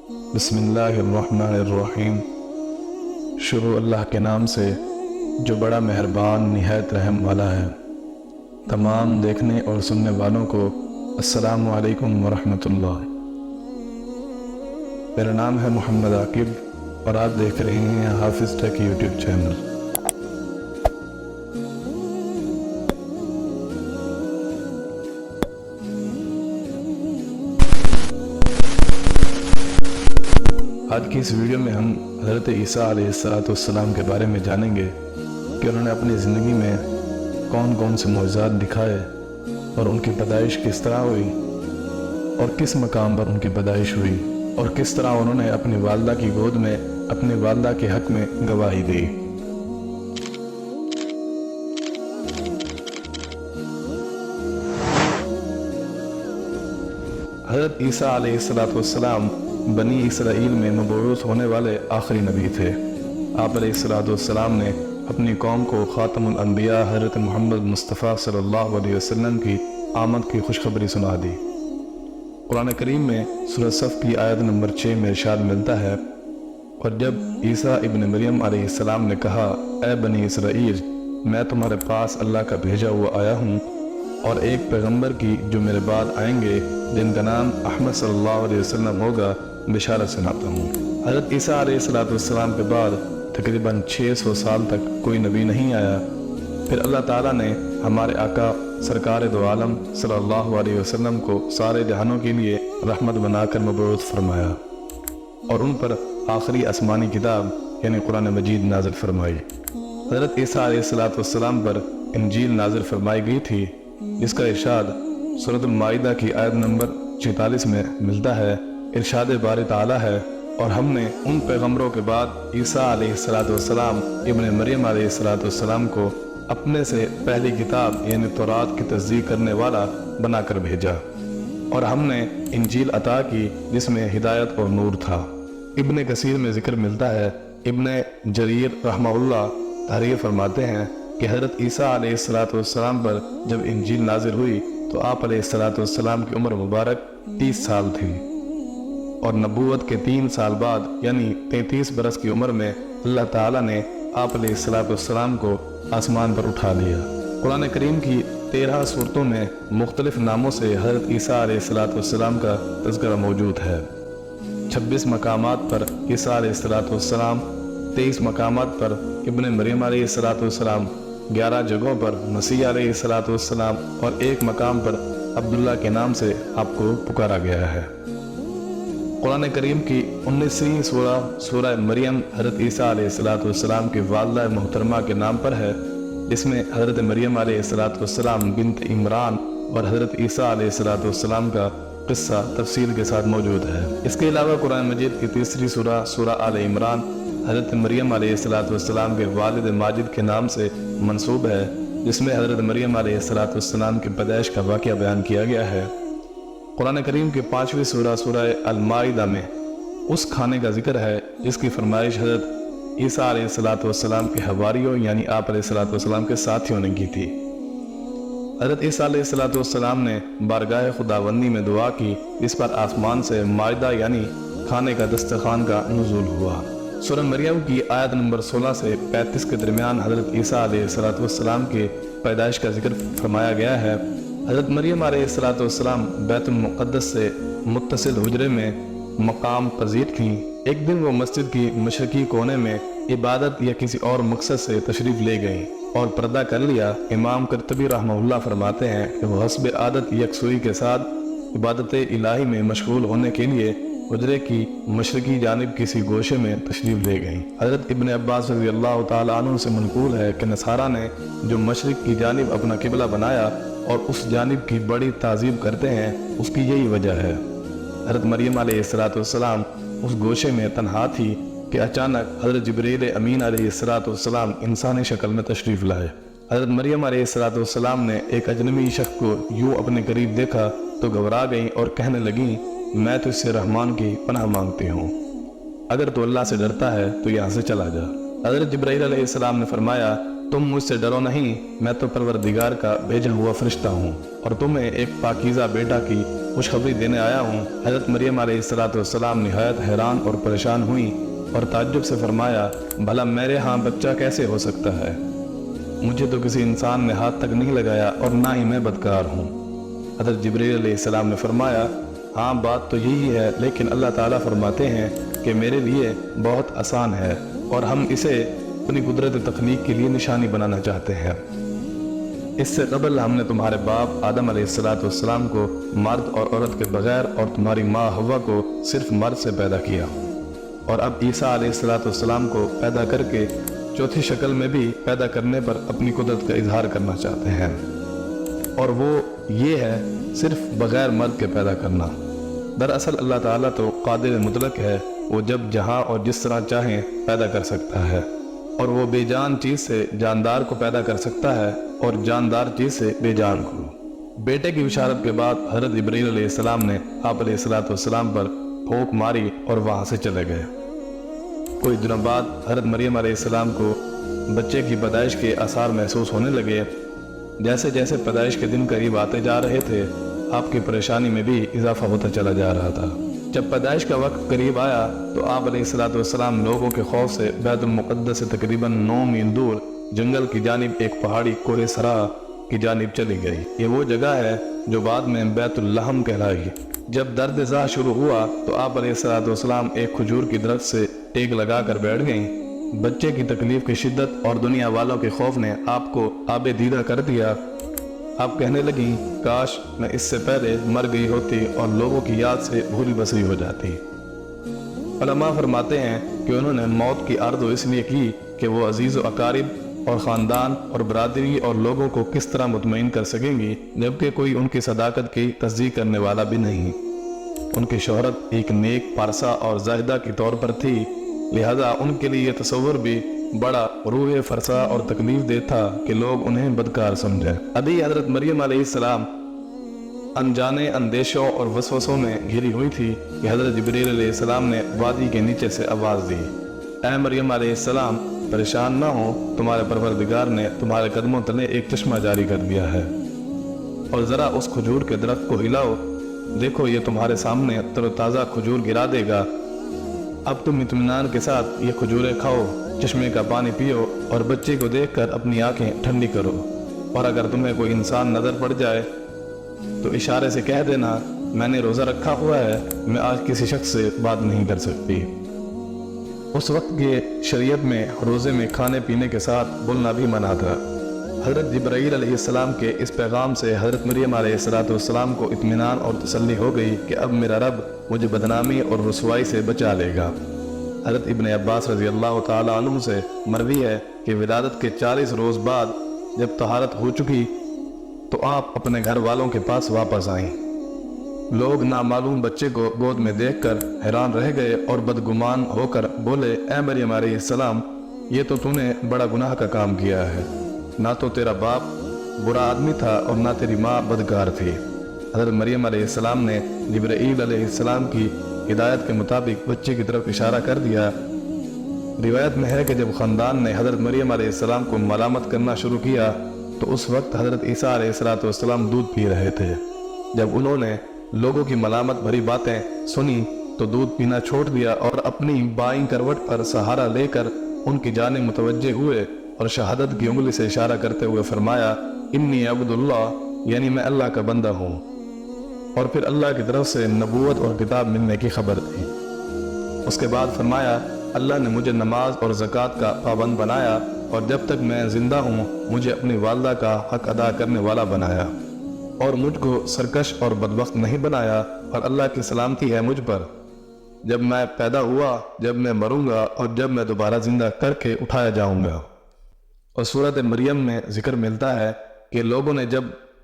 بسم اللہ الرحمن الرحیم۔ شروع اللہ کے نام سے جو بڑا مہربان نہایت رحم والا ہے۔ تمام دیکھنے اور سننے والوں کو السلام علیکم ورحمۃ اللہ۔ میرا نام ہے محمد عاقب اور آپ دیکھ رہے ہیں حافظ ٹیک یوٹیوب چینل۔ آج کی اس ویڈیو میں ہم حضرت عیسیٰ علیہ السلام کے بارے میں جانیں گے کہ انہوں نے اپنی زندگی میں کون کون سے معجزات دکھائے اور ان کی پیدائش کس طرح ہوئی اور کس مقام پر ان کی پیدائش ہوئی اور کس طرح انہوں نے اپنی والدہ کی گود میں اپنی والدہ کے حق میں گواہی دی۔ حضرت عیسیٰ علیہ السلام بنی اسرائیل میں مبعوث ہونے والے آخری نبی تھے۔ آپ علیہ السلام نے اپنی قوم کو خاتم الانبیاء حضرت محمد مصطفیٰ صلی اللہ علیہ وسلم کی آمد کی خوشخبری سنا دی۔ قرآن کریم میں سورہ صف کی آیت نمبر 6 میں ارشاد ملتا ہے، اور جب عیسیٰ ابن مریم علیہ السلام نے کہا، اے بنی اسرائیل، میں تمہارے پاس اللہ کا بھیجا ہوا آیا ہوں اور ایک پیغمبر کی جو میرے بعد آئیں گے جن کا نام احمد صلی اللہ علیہ وسلم ہوگا، بشارت سناتا ہوں۔ حضرت عیسیٰ علیہ السلام کے بعد تقریباً 600 سال تک کوئی نبی نہیں آیا۔ پھر اللہ تعالیٰ نے ہمارے آقا سرکار دو عالم صلی اللہ علیہ وسلم کو سارے جہانوں کے لیے رحمت بنا کر مبعوث فرمایا اور ان پر آخری آسمانی کتاب یعنی قرآن مجید نازل فرمائی۔ حضرت عیسیٰ علیہ السلام پر انجیل نازل فرمائی گئی تھی، جس کا ارشاد سورۃ المائدہ کی آیت نمبر 46 میں ملتا ہے۔ ارشاد باری تعالیٰ ہے، اور ہم نے ان پیغمبروں کے بعد عیسیٰ علیہ السلام ابن مریم علیہ السلام کو اپنے سے پہلی کتاب یعنی تورات کی تصدیق کرنے والا بنا کر بھیجا، اور ہم نے انجیل عطا کی جس میں ہدایت اور نور تھا۔ ابن کثیر میں ذکر ملتا ہے، ابن جریر رحمہ اللہ تحریر فرماتے ہیں کہ حضرت عیسیٰ علیہ السلام پر جب انجیل نازل ہوئی تو آپ علیہ السلام کی عمر مبارک 30 سال تھی، اور نبوت کے 3 سال بعد یعنی 33 برس کی عمر میں اللہ تعالیٰ نے آپ علیہ السلام کو آسمان پر اٹھا لیا۔ قرآن کریم کی 13 سورتوں میں مختلف ناموں سے حضرت عیسیٰ علیہ السلام کا تذکرہ موجود ہے۔ 26 مقامات پر عیسیٰ علیہ السلام، 23 مقامات پر ابن مریم علیہ السلام، 11 جگہوں پر مسیح علیہ السلام اور 1 مقام پر عبداللہ کے نام سے آپ کو پکارا گیا ہے۔ قرآن کریم کی 19ویں سورہ مریم حضرت عیسیٰ علیہ السلام کی والدہ محترمہ کے نام پر ہے، جس میں حضرت مریم علیہ السلام بنت عمران اور حضرت عیسیٰ علیہ السلام کا قصہ تفصیل کے ساتھ موجود ہے۔ اس کے علاوہ قرآن مجید کی 3ری سورہ آل عمران حضرت مریم علیہ السلام کے والد ماجد کے نام سے منسوب ہے، جس میں حضرت مریم علیہ السلام کی پیدائش کا واقعہ بیان کیا گیا ہے۔ قرآن کریم کی 5ویں سورہ المائدہ میں اس کھانے کا ذکر ہے جس کی فرمائش حضرت عیسیٰ علیہ السلام کے حواریوں یعنی آپ علیہ السلام کے ساتھیوں نے کی تھی۔ حضرت عیسیٰ علیہ السلام نے بارگاہ خداوندی میں دعا کی، جس پر آسمان سے مائدہ یعنی کھانے کا دسترخوان کا نزول ہوا۔ سورہ مریم کی آیت نمبر 16 سے 35 کے درمیان حضرت عیسیٰ علیہ السلام کی پیدائش کا ذکر فرمایا گیا ہے۔ حضرت مریم علیہ السلام بیت المقدس سے متصل حجرے میں مقام پذیر تھیں۔ ایک دن وہ مسجد کی مشرقی کونے میں عبادت یا کسی اور مقصد سے تشریف لے گئیں اور پردہ کر لیا۔ امام قرطبی رحمہ اللہ فرماتے ہیں کہ وہ حسب عادت یکسوئی کے ساتھ عبادت الہی میں مشغول ہونے کے لیے حجرے کی مشرقی جانب کسی گوشے میں تشریف لے گئیں۔ حضرت ابن عباس رضی اللہ تعالیٰ عنہ سے منقول ہے کہ نصارہ نے جو مشرق کی جانب اپنا قبلہ بنایا اور اس جانب کی بڑی تعظیم کرتے ہیں، اس کی یہی وجہ ہے۔ حضرت مریم علیہ السلام اس گوشے میں تنہا تھی کہ اچانک حضرت جبریل امین علیہ السلام انسانی شکل میں تشریف لائے۔ حضرت مریم علیہ السلام نے ایک اجنبی شخص کو یوں اپنے قریب دیکھا تو گھبرا گئیں اور کہنے لگیں، میں تو اس سے رحمان کی پناہ مانگتی ہوں، اگر تو اللہ سے ڈرتا ہے تو یہاں سے چلا جا۔ حضرت جبرائیل علیہ السلام نے فرمایا، تم مجھ سے ڈرو نہیں، میں تو پروردگار کا بھیجا ہوا فرشتہ ہوں اور تمہیں ایک پاکیزہ بیٹا کی خوشخبری دینے آیا ہوں۔ حضرت مریم علیہ السلام نہایت حیران اور پریشان ہوئیں اور تعجب سے فرمایا، بھلا میرے ہاں بچہ کیسے ہو سکتا ہے؟ مجھے تو کسی انسان نے ہاتھ تک نہیں لگایا اور نہ ہی میں بدکار ہوں۔ حضرت جبرائیل علیہ السلام نے فرمایا، ہاں بات تو یہی ہے، لیکن اللہ تعالیٰ فرماتے ہیں کہ میرے لیے بہت آسان ہے اور ہم اسے اپنی قدرت تخلیق کے لیے نشانی بنانا چاہتے ہیں۔ اس سے قبل ہم نے تمہارے باپ آدم علیہ السلام کو مرد اور عورت کے بغیر اور تمہاری ماں حوا کو صرف مرد سے پیدا کیا، اور اب عیسیٰ علیہ السلام کو پیدا کر کے چوتھی شکل میں بھی پیدا کرنے پر اپنی قدرت کا اظہار کرنا چاہتے ہیں، اور وہ یہ ہے صرف بغیر مرد کے پیدا کرنا۔ دراصل اللہ تعالیٰ تو قادر مطلق ہے، وہ جب جہاں اور جس طرح چاہیں پیدا کر سکتا ہے، اور وہ بے جان چیز سے جاندار کو پیدا کر سکتا ہے اور جاندار چیز سے بے جان کو۔ بیٹے کی بشارت کے بعد حضرت جبرائیل علیہ السلام نے آپ علیہ السلام پر پھونک ماری اور وہاں سے چلے گئے۔ کچھ دنوں بعد حضرت مریم علیہ السلام کو بچے کی پیدائش کے آثار محسوس ہونے لگے۔ جیسے جیسے پیدائش کے دن قریب آتے جا رہے تھے، آپ کی پریشانی میں بھی اضافہ ہوتا چلا جا رہا تھا۔ جب پیدائش کا وقت قریب آیا تو آپ علیہ السلام لوگوں کے خوف سے بیت المقدس سے تقریباً 9 میل دور جنگل کی جانب ایک پہاڑی کوہ سرا کی جانب چلی گئی۔ یہ وہ جگہ ہے جو بعد میں بیت اللحم کہلائی۔ جب درد زا شروع ہوا تو آپ علیہ السلام ایک کھجور کی درخت سے ٹیک لگا کر بیٹھ گئیں۔ بچے کی تکلیف کی شدت اور دنیا والوں کے خوف نے آپ کو آب دیدہ کر دیا۔ آپ کہنے لگیں، کاش میں اس سے پہلے مر گئی ہوتی اور لوگوں کی یاد سے بھولی بسری ہو جاتی۔ علماء فرماتے ہیں کہ انہوں نے موت کی آرزو اس لیے کی کہ وہ عزیز و اقارب اور خاندان اور برادری اور لوگوں کو کس طرح مطمئن کر سکیں گی جبکہ کوئی ان کی صداقت کی تصدیق کرنے والا بھی نہیں۔ ان کی شہرت ایک نیک پارسا اور زاہدہ کی طور پر تھی، لہذا ان کے لیے یہ تصور بھی بڑا روح فرسا اور تکلیف دہ تھا کہ لوگ انہیں بدکار سمجھیں۔ ابھی حضرت مریم علیہ السلام انجانے اندیشوں اور وسوسوں میں گھری ہوئی تھی کہ حضرت جبرائیل علیہ السلام نے وادی کے نیچے سے آواز دی، اے مریم علیہ السلام، پریشان نہ ہو، تمہارے پروردگار نے تمہارے قدموں تلے ایک چشمہ جاری کر دیا ہے، اور ذرا اس کھجور کے درخت کو ہلاؤ، دیکھو یہ تمہارے سامنے تر و تازہ کھجور گرا دے گا۔ اب تم اطمینان کے ساتھ یہ کھجوریں کھاؤ، چشمے کا پانی پیو اور بچے کو دیکھ کر اپنی آنکھیں ٹھنڈی کرو، اور اگر تمہیں کوئی انسان نظر پڑ جائے تو اشارے سے کہہ دینا، میں نے روزہ رکھا ہوا ہے، میں آج کسی شخص سے بات نہیں کر سکتی۔ اس وقت کے شریعت میں روزے میں کھانے پینے کے ساتھ بولنا بھی منع تھا۔ حضرت جبرائیل علیہ السلام کے اس پیغام سے حضرت مریم علیہ السلام کو اطمینان اور تسلی ہو گئی کہ اب میرا رب مجھے بدنامی اور رسوائی سے بچا لے گا۔ حضرت ابن عباس رضی اللہ تعالی عنہ سے مروی ہے کہ ولادت کے 40 روز بعد جب طہارت ہو چکی تو آپ اپنے گھر والوں کے پاس واپس آئیں۔ لوگ نامعلوم بچے کو گود میں دیکھ کر حیران رہ گئے اور بدگمان ہو کر بولے، اے مریم علیہ السلام، یہ تو نے بڑا گناہ کا کام کیا ہے، نہ تو تیرا باپ برا آدمی تھا اور نہ تیری ماں بدکار تھی۔ حضرت مریم علیہ السلام نے جبرائیل علیہ السلام کی ہدایت کے مطابق بچے کی طرف اشارہ کر دیا۔ روایت میں ہے کہ جب خاندان نے حضرت مریم علیہ السلام کو ملامت کرنا شروع کیا تو اس وقت حضرت عیسیٰ علیہ السلام دودھ پی رہے تھے۔ جب انہوں نے لوگوں کی ملامت بھری باتیں سنی تو دودھ پینا چھوڑ دیا اور اپنی بائیں کروٹ پر سہارا لے کر ان کی جانب متوجہ ہوئے اور شہادت کی انگلی سے اشارہ کرتے ہوئے فرمایا، انی عبد اللہ، یعنی میں اللہ کا بندہ ہوں۔ اور پھر اللہ کی طرف سے نبوت اور کتاب ملنے کی خبر دی۔ اس کے بعد فرمایا، اللہ نے مجھے نماز اور زکوٰۃ کا پابند بنایا اور جب تک میں زندہ ہوں مجھے اپنی والدہ کا حق ادا کرنے والا بنایا، اور مجھ کو سرکش اور بدبخت نہیں بنایا، اور اللہ کی سلامتی ہے مجھ پر جب میں پیدا ہوا، جب میں مروں گا اور جب میں دوبارہ زندہ کر کے اٹھایا جاؤں گا۔ اور سورۃ مریم میں ذکر ملتا ہے کہ لوگوں نے جب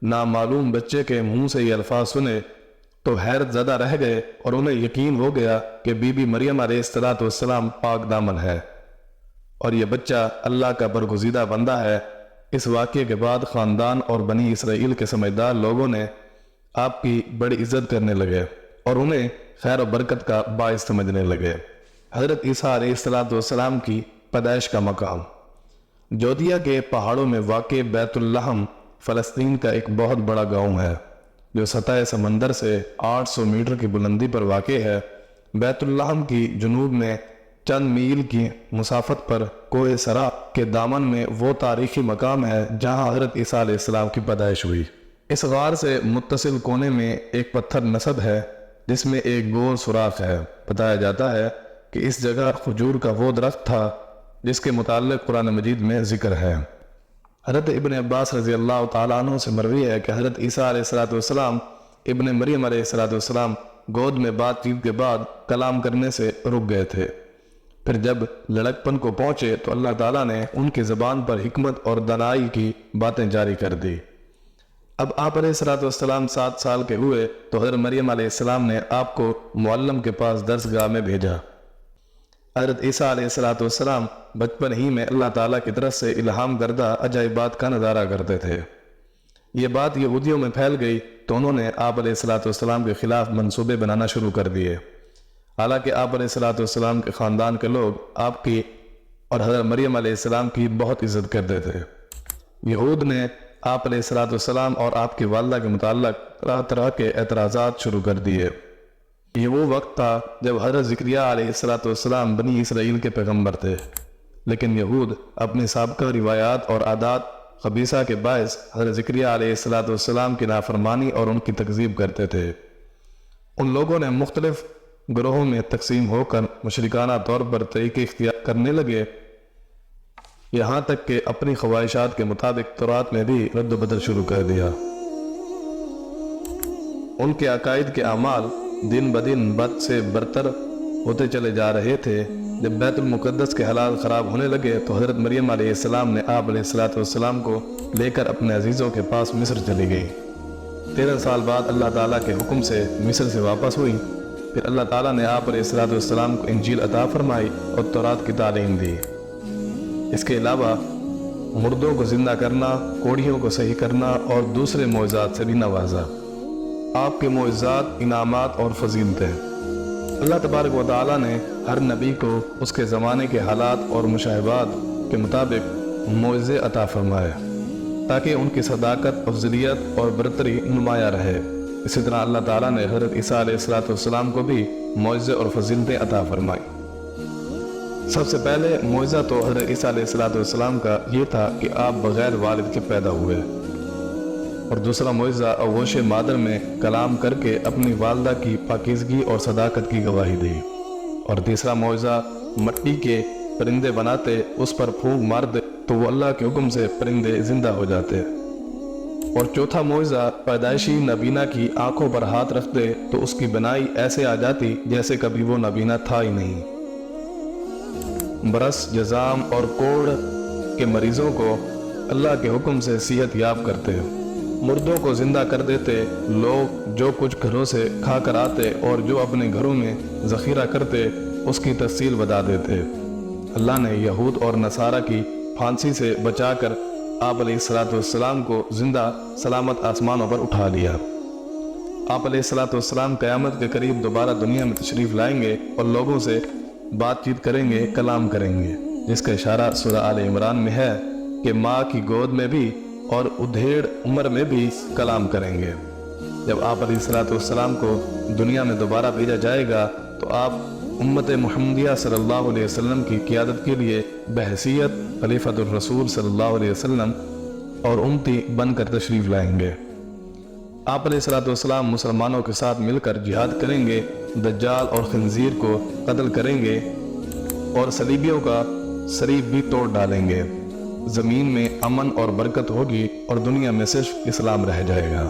نامعلوم بچے کے منہ سے یہ الفاظ سنے تو حیرت زدہ رہ گئے اور انہیں یقین ہو گیا کہ بی بی مریم علیہ السلام پاک دامن ہے اور یہ بچہ اللہ کا برگزیدہ بندہ ہے۔ اس واقعے کے بعد خاندان اور بنی اسرائیل کے سمجھدار لوگوں نے آپ کی بڑی عزت کرنے لگے اور انہیں خیر و برکت کا باعث سمجھنے لگے۔ حضرت عیسیٰ علیہ السلام کی پیدائش کا مقام جودیہ کے پہاڑوں میں واقع بیت اللحم فلسطین کا ایک بہت بڑا گاؤں ہے جو سطح سمندر سے 800 میٹر کی بلندی پر واقع ہے۔ بیت اللحم کی جنوب میں چند میل کی مسافت پر کوہ سرا کے دامن میں وہ تاریخی مقام ہے جہاں حضرت عیسیٰ علیہ السلام کی پیدائش ہوئی۔ اس غار سے متصل کونے میں ایک پتھر نصب ہے جس میں ایک گول سوراخ ہے۔ بتایا جاتا ہے کہ اس جگہ کھجور کا وہ درخت تھا جس کے متعلق قرآن مجید میں ذکر ہے۔ حضرت ابن عباس رضی اللہ تعالیٰ عنہ سے مروی ہے کہ حضرت عیسیٰ علیہ السلام ابن مریم علیہ السلام گود میں بات چیت کے بعد کلام کرنے سے رک گئے تھے۔ پھر جب لڑکپن کو پہنچے تو اللہ تعالیٰ نے ان کی زبان پر حکمت اور دانائی کی باتیں جاری کر دی۔ اب آپ علیہ السلام 7 سال کے ہوئے تو حضرت مریم علیہ السلام نے آپ کو معلم کے پاس درسگاہ میں بھیجا۔ حضرت عیسیٰ علیہ السلام بچپن ہی میں اللہ تعالیٰ کی طرف سے الہام کردہ عجائبات کا نظارہ کرتے تھے۔ یہ بات یہودیوں میں پھیل گئی تو انہوں نے آپ علیہ السلام کے خلاف منصوبے بنانا شروع کر دیے۔ حالانکہ آپ علیہ السلام کے خاندان کے لوگ آپ کی اور حضرت مریم علیہ السلام کی بہت عزت کرتے تھے۔ یہود نے آپ علیہ السلام اور آپ کی والدہ کے متعلق طرح طرح کے اعتراضات شروع کر دیے۔ یہ وہ وقت تھا جب حضرت زکریا علیہ السلام بنی اسرائیل کے پیغمبر تھے، لیکن یہود اپنی سابقہ روایات اور عادات خبیثہ کے باعث حضرت زکریا علیہ السلام کی نافرمانی اور ان کی تکذیب کرتے تھے۔ ان لوگوں نے مختلف گروہوں میں تقسیم ہو کر مشرکانہ طور پر طریقے اختیار کرنے لگے، یہاں تک کہ اپنی خواہشات کے مطابق تورات میں بھی رد و بدل شروع کر دیا۔ ان کے عقائد کے اعمال دن بدن بد سے برتر ہوتے چلے جا رہے تھے۔ جب بیت المقدس کے حالات خراب ہونے لگے تو حضرت مریم علیہ السلام نے آپ علیہ السلام کو لے کر اپنے عزیزوں کے پاس مصر چلی گئی۔ 13 سال بعد اللہ تعالیٰ کے حکم سے مصر سے واپس ہوئی۔ پھر اللہ تعالیٰ نے آپ علیہ السلام کو انجیل عطا فرمائی اور تورات کی تعلیم دی۔ اس کے علاوہ مردوں کو زندہ کرنا، کوڑھیوں کو صحیح کرنا اور دوسرے معجزات سے بھی نوازا۔ آپ کے معجزات، انعامات اور فضیلتیں۔ اللہ تبارک و تعالیٰ نے ہر نبی کو اس کے زمانے کے حالات اور مشاہبات کے مطابق معجزے عطا فرمائے تاکہ ان کی صداقت، افضلیت اور برتری نمایاں رہے۔ اسی طرح اللہ تعالیٰ نے حضرت عیسیٰ علیہ السلام کو بھی معجزے اور فضیلتیں عطا فرمائی۔ سب سے پہلے معجزہ تو حضرت عیسیٰ علیہ السلام کا یہ تھا کہ آپ بغیر والد کے پیدا ہوئے، اور دوسرا معجزہ آغوش مادر میں کلام کر کے اپنی والدہ کی پاکیزگی اور صداقت کی گواہی دی، اور تیسرا معجزہ مٹی کے پرندے بناتے اس پر پھونک مارتے تو وہ اللہ کے حکم سے پرندے زندہ ہو جاتے، اور چوتھا معجزہ پیدائشی نابینا کی آنکھوں پر ہاتھ رکھتے تو اس کی بینائی ایسے آ جاتی جیسے کبھی وہ نابینا تھا ہی نہیں۔ برس، جزام اور کوڑھ کے مریضوں کو اللہ کے حکم سے صحت یاب کرتے، مردوں کو زندہ کر دیتے، لوگ جو کچھ گھروں سے کھا کر آتے اور جو اپنے گھروں میں ذخیرہ کرتے اس کی تفصیل بتا دیتے۔ اللہ نے یہود اور نصارہ کی پھانسی سے بچا کر آپ علیہ السلام کو زندہ سلامت آسمانوں پر اٹھا لیا۔ آپ علیہ السلام قیامت کے قریب دوبارہ دنیا میں تشریف لائیں گے اور لوگوں سے بات چیت کریں گے، کلام کریں گے، جس کا اشارہ سورہ آل عمران میں ہے کہ ماں کی گود میں بھی اور ادھیڑ عمر میں بھی کلام کریں گے۔ جب آپ علیہ السلام کو دنیا میں دوبارہ بھیجا جائے گا تو آپ امت محمدیہ صلی اللہ علیہ وسلم کی قیادت کے لیے بحیثیت خلیفۃ الرسول صلی اللہ علیہ وسلم اور امتی بن کر تشریف لائیں گے۔ آپ علیہ السلام مسلمانوں کے ساتھ مل کر جہاد کریں گے، دجال اور خنزیر کو قتل کریں گے اور صلیبیوں کا صلیب بھی توڑ ڈالیں گے۔ زمین میں امن اور برکت ہوگی اور دنیا میں صرف اسلام رہ جائے گا۔